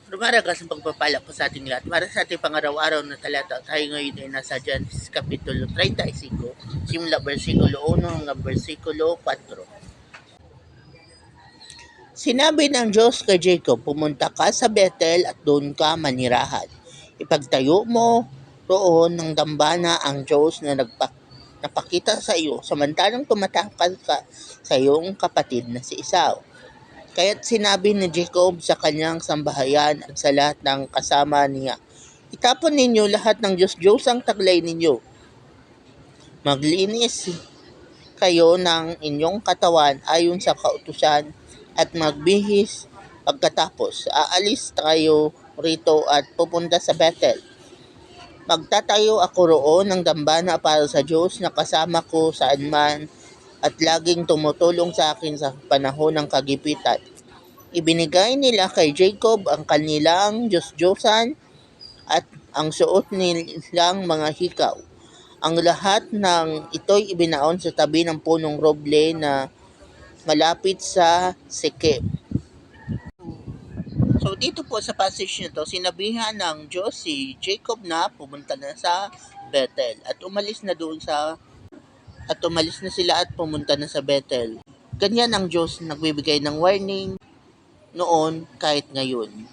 Rumaragas ang pagpapala po sa ating lahat. Para sa ating pangaraw-araw na talata, tayo ngayon ay nasa Genesis Kapitulo 35, simula versikulo 1 hanggang versikulo 4. Sinabi ng Diyos kay Jacob, pumunta ka sa Bethel at doon ka manirahan. Ipagtayo mo roon ng dambana ang Diyos na napakita sa iyo, samantalang tumatangkal ka sa iyong kapatid na si Esau. Kaya't sinabi ni Jacob sa kanyang sambahayan at sa lahat ng kasama niya, itapon ninyo lahat ng Diyos-Diyosang taglay ninyo. Maglinis kayo ng inyong katawan ayon sa kautusan at magbihis pagkatapos. Aalis tayo rito at pupunta sa Bethel. Magtatayo ako roon ng dambana para sa Diyos na kasama ko saan man at laging tumutulong sa akin sa panahon ng kagipitan. Ibinigay nila kay Jacob ang kanilang Diyos-Diyosan at ang suot nilang mga hikaw. Ang lahat ng ito'y ibinaon sa tabi ng punong roble na malapit sa Sekem. So dito po sa passage nito, sinabihan ng Diyos si Jacob na pumunta na sa Bethel at umalis na sila at pumunta na sa Bethel. Ganyan ang Diyos nagbibigay ng warning noon kahit ngayon.